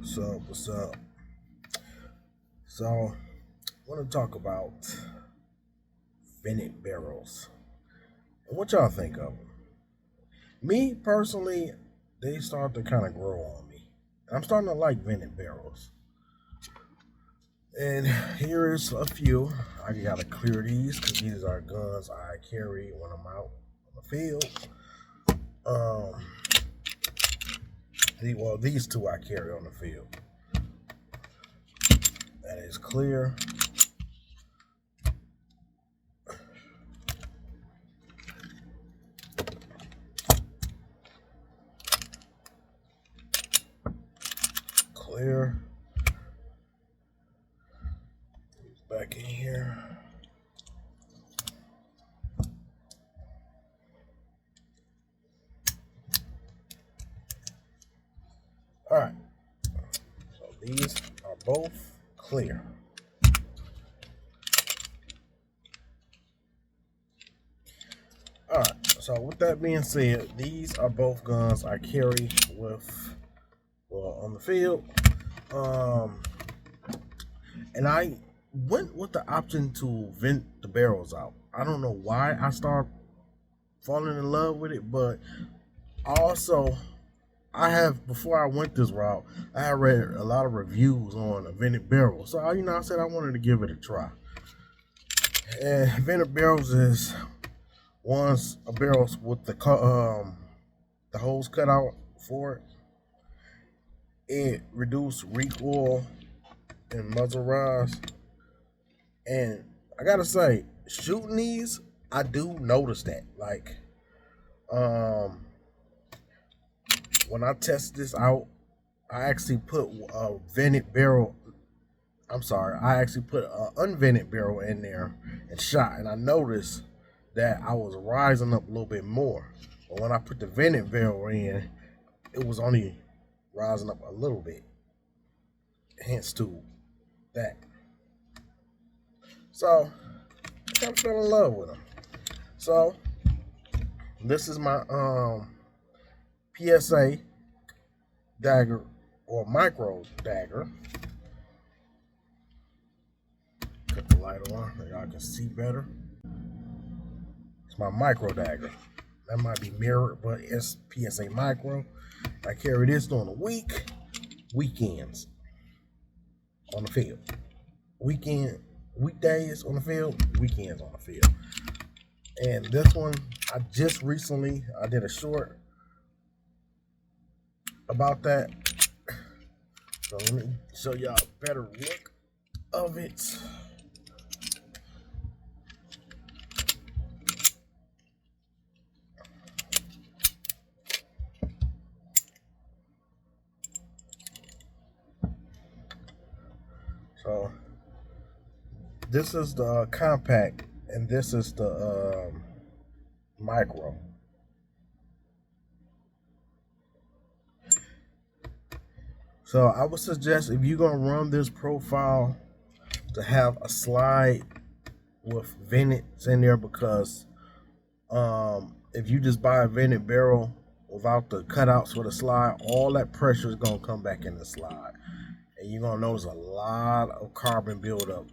What's up? What's up? So, I want to talk about vented barrels. And what y'all think of them? Me personally, they start to kind of grow on me. I'm starting to like vented barrels. And here is a few. I gotta clear these because these are guns I carry when I'm out on the field. Um, these two I carry on the field. That is clear. Clear. Back in here. All right. So these are both clear. All right. So with that being said, these are both guns I carry on the field. Um, and I went with the option to vent the barrels out. I don't know why I started falling in love with it, but also I have before I went this route, I had read a lot of reviews on a vented barrel. So I said I wanted to give it a try. And vented barrels is one's a barrels with the holes cut out for it. It reduced recoil and muzzle rise. And I gotta say, shooting these, I do notice that. Like, um, when I test this out, I actually put a vented barrel. I'm sorry, I actually put an unvented barrel in there and shot, and I noticed that I was rising up a little bit more. But when I put the vented barrel in, it was only rising up a little bit. Hence to that. So I kind of fell in love with them. So this is my PSA dagger or micro dagger. Cut the light on so y'all can see better. It's my micro dagger. That might be mirrored, but it's PSA micro. I carry this during the weekends on the field. Weekdays on the field, weekends on the field. And this one, I did a short about that. So let me show y'all a better look of it. So this is the compact, and this is the micro. So I would suggest if you're gonna run this profile to have a slide with vents in there because if you just buy a vented barrel without the cutouts for the slide, all that pressure is gonna come back in the slide, and you're gonna notice a lot of carbon buildup.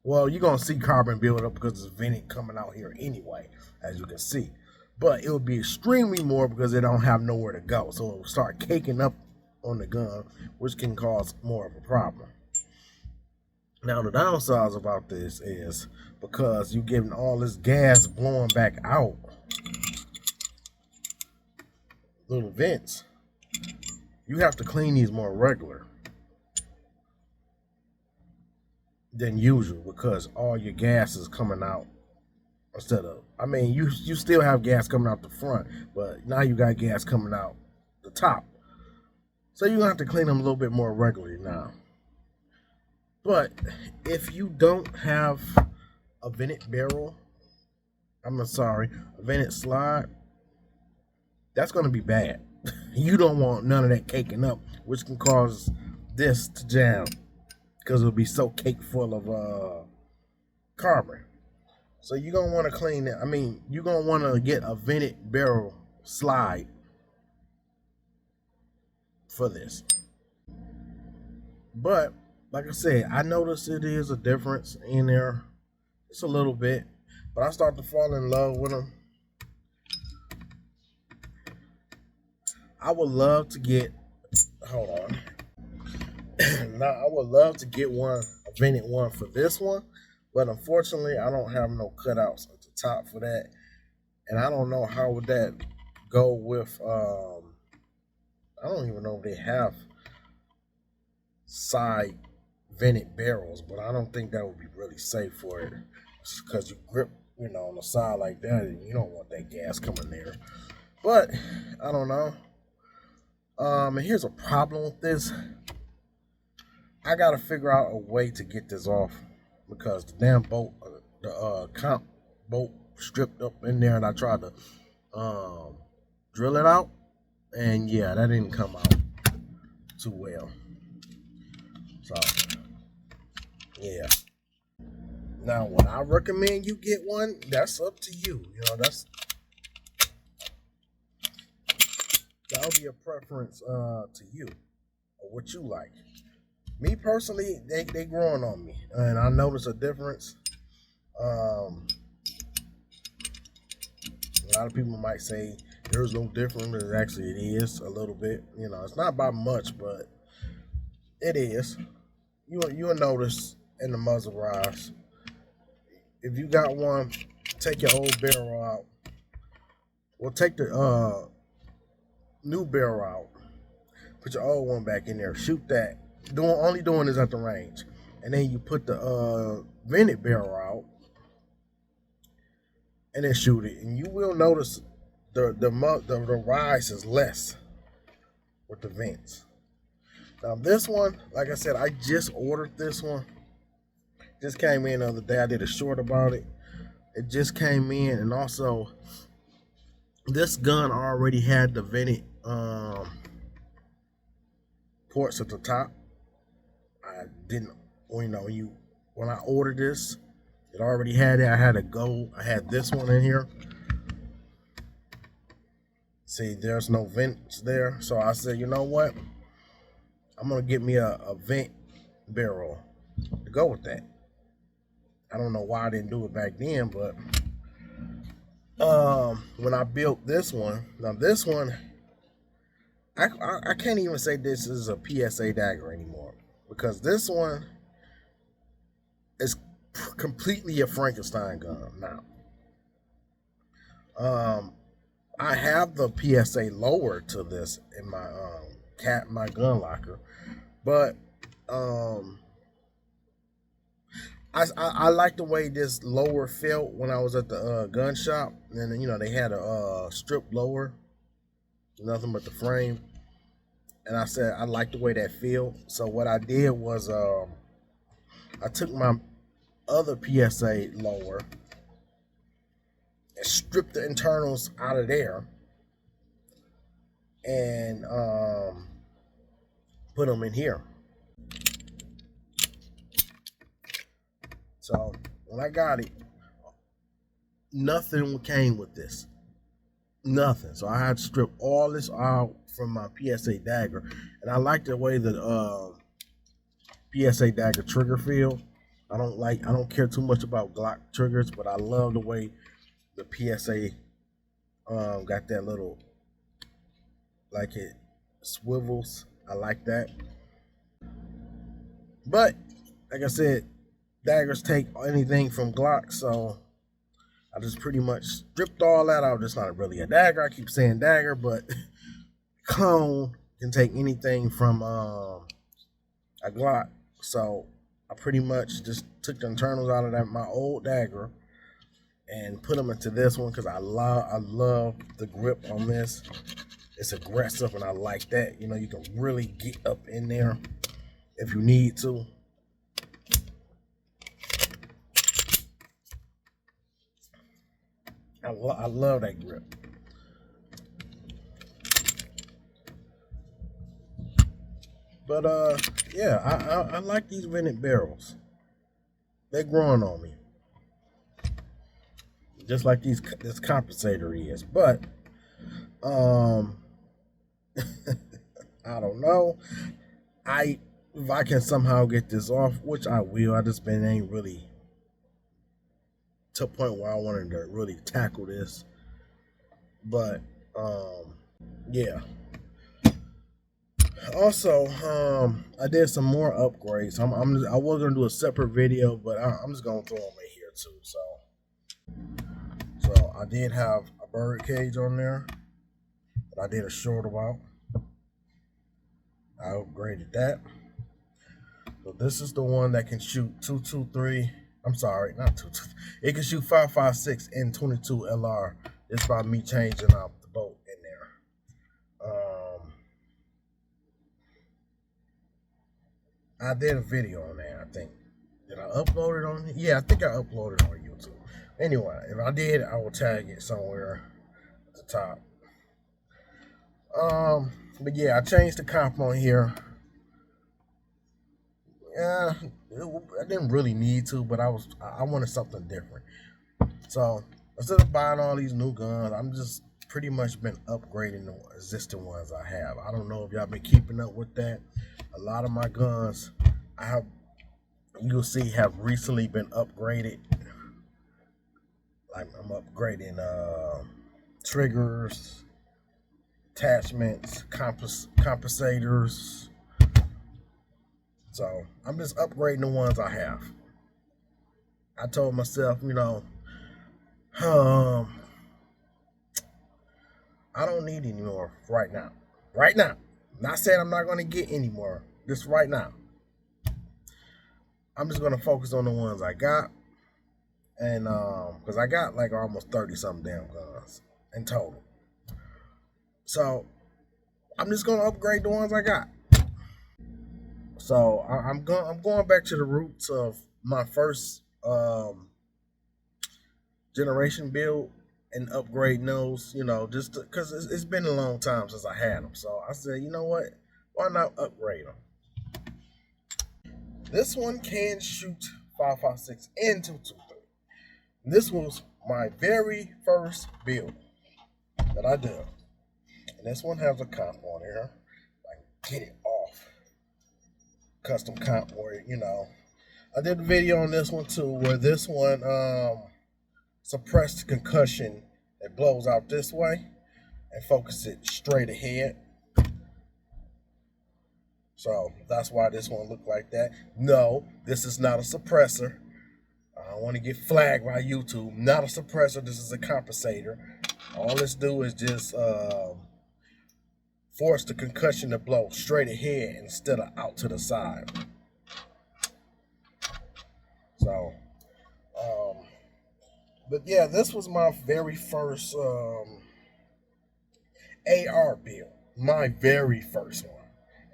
Well, you're gonna see carbon buildup because it's vented coming out here anyway, as you can see. But it will be extremely more because they don't have nowhere to go, so it will start caking up on the gun, which can cause more of a problem. Now the downsides about this is because you're getting all this gas blowing back out little vents, you have to clean these more regular than usual because all your gas is coming out instead of, I mean, you still have gas coming out the front, but now you got gas coming out the top. So you have to clean them a little bit more regularly now. But if you don't have a vented barrel, a vented slide, that's going to be bad. You don't want none of that caking up, which can cause this to jam because it'll be so caked full of carbon. So you're going to want to clean that. I mean, you're going to want to get a vented barrel slide for this. But like I said, I noticed it is a difference in there. It's a little bit, but I start to fall in love with them. I would love to get. Hold on. Now I would love to get one, a vented one for this one, but unfortunately I don't have no cutouts at the top for that, and I don't know how would that go with. I don't even know if they have side vented barrels, but I don't think that would be really safe for it because you grip, on the side like that, and you don't want that gas coming there. But I don't know. And here's a problem with this. I gotta figure out a way to get this off because the damn bolt, the comp bolt stripped up in there, and I tried to drill it out, and yeah, that didn't come out too well. So yeah. Now, what I recommend you get one, that's up to you. That'll be a preference to you or what you like. Me personally, they growing on me, and I notice a difference. A lot of people might say there's no difference, but actually it is a little bit. It's not by much, but it is. You'll notice in the muzzle rise. If you got one, take your old barrel out. Well, take the new barrel out. Put your old one back in there. Shoot that. Only doing this at the range, and then you put the vented barrel out, and then shoot it, and you will notice the rise is less with the vents. Now this one, like I said, I just ordered this one. Just came in the other day. I did a short about it. It just came in, and also this gun already had the vented ports at the top. I didn't, when I ordered this, it already had it. I had this one in here. See, there's no vents there. So I said, you know what? I'm going to get me a vent barrel to go with that. I don't know why I didn't do it back then, but when I built this one, now this one, I can't even say this is a PSA dagger anymore because this one is completely a Frankenstein gun now. I have the PSA lower to this in my gun locker, but I like the way this lower felt when I was at the gun shop, and then, they had a strip lower, nothing but the frame, and I said I like the way that feel. So what I did was I took my other PSA lower and stripped the internals out of there and put them in here. So when I got it, nothing came with this. Nothing. So I had to strip all this out from my PSA dagger. And I like the way the PSA dagger trigger feel. I don't care too much about Glock triggers, but I love the way the PSA got that little, like it swivels. I like that. But like I said, daggers take anything from Glock, so I just pretty much stripped all that out. It's not really a dagger. I keep saying dagger, but clone can take anything from a Glock. So I pretty much just took the internals out of my old dagger and put them into this one because I love the grip on this. It's aggressive, and I like that. You can really get up in there if you need to. I love that grip. But yeah, I like these vented barrels. They're growing on me, just like this compensator is. But I don't know. I if I can somehow get this off, which I will. I just been ain't really to a point where I wanted to really tackle this. But yeah. Also, I did some more upgrades. I was gonna do a separate video, but I'm just gonna throw them in here too. So I did have a bird cage on there that I did a short about. I upgraded that. So this is the one that can shoot 223. I'm sorry, not 223. It can shoot 5.56 and 22 LR. It's by me changing out the bolt in there. I did a video on that, I think. Did I upload it on? Yeah, I think I uploaded it on YouTube. Anyway, if I did, I will tag it somewhere at the top. But yeah, I changed the comp on here. Yeah, I didn't really need to, but I wanted something different. So instead of buying all these new guns, I'm just pretty much been upgrading the existing ones I have. I don't know if y'all been keeping up with that. A lot of my guns you'll see have recently been upgraded. Like I'm upgrading triggers, attachments, compensators. So I'm just upgrading the ones I have. I told myself, I don't need any more right now. Right now. I'm not saying I'm not going to get any more. Just right now. I'm just going to focus on the ones I got. And because I got like almost 30 something damn guns in total. So I'm just going to upgrade the ones I got. So I'm going back to the roots of my first generation build and upgrade those, just because it's been a long time since I had them. So I said, you know what? Why not upgrade them? This one can shoot 5.56 and 223. This was my very first build that I did. And this one has a comp on here. I can get it off. Custom comp where, I did a video on this one too, where this one suppressed concussion. It blows out this way and focus it straight ahead. So that's why this one looked like that. No, this is not a suppressor. I don't want to get flagged by YouTube. Not a suppressor. This is a compensator. All this do is just force the concussion to blow straight ahead instead of out to the side. So, but yeah, this was my very first AR build. My very first one.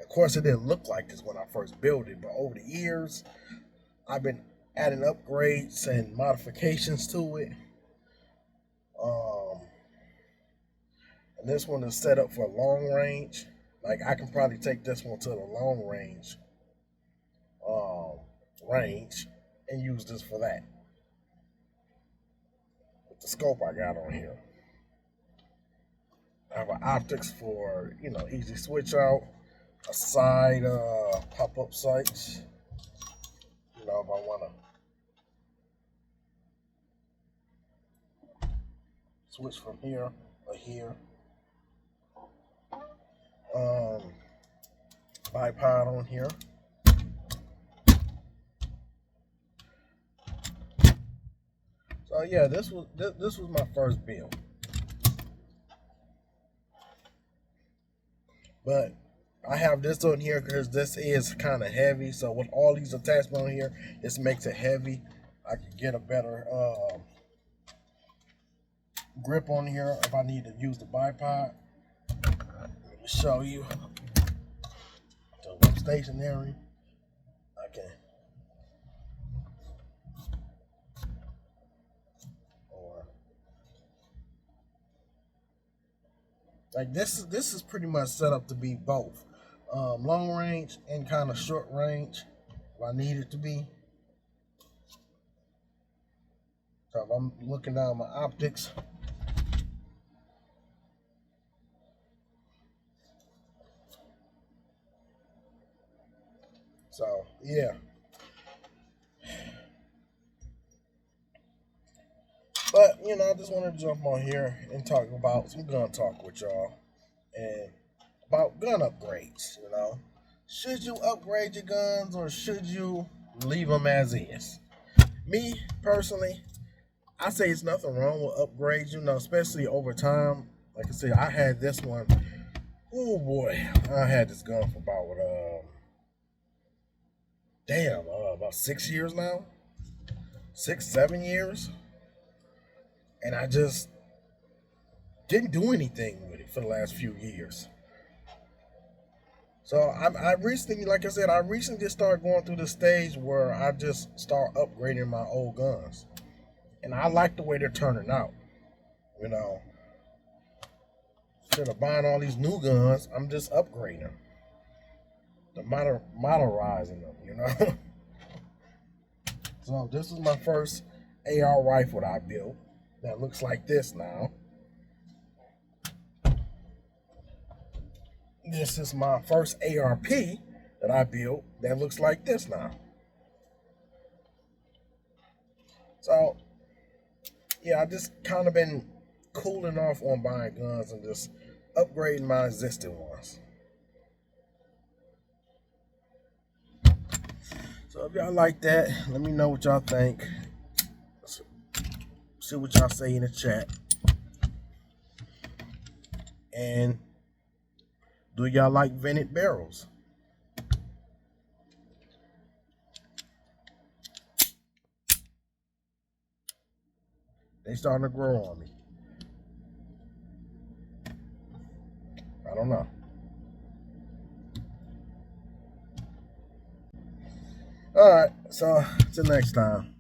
Of course, it didn't look like this when I first built it, but over the years, I've been adding upgrades and modifications to it. And this one is set up for long range. Like I can probably take this one to the long range and use this for that. With the scope I got on here. I have an optics for, easy switch out. A side pop-up sights. If I want to switch from here or here. Bipod on here. So yeah, this was my first build. But I have this on here because this is kind of heavy. So with all these attachments on here, this makes it heavy. I can get a better grip on here if I need to use the bipod. Let me show you. So I'm stationary. Okay. Like this is pretty much set up to be both long range and kind of short range if I need it to be. So if I'm looking down my optics, So yeah. But I just want to jump on here and talk about some gun talk with y'all and about gun upgrades. Should you upgrade your guns or should you leave them as is? Me personally, I say it's nothing wrong with upgrades. Especially over time. Like I said, I had this one. Oh boy, I had this gun for about 6 years now, 6, 7 years, and I just didn't do anything with it for the last few years. So I recently, like I said, I recently just started going through the stage where I just start upgrading my old guns, and I like the way they're turning out. You know, Instead of buying all these new guns, I'm just upgrading them, modernizing them. So this is my first AR rifle that I built that looks like this now. This is my first ARP that I built that looks like this now. So yeah, I just kind of been cooling off on buying guns and just upgrading my existing ones. So if y'all like that, let me know what y'all think. See what y'all say in the chat. And do y'all like vented barrels? They starting to grow on me. I don't know. All right, so till next time.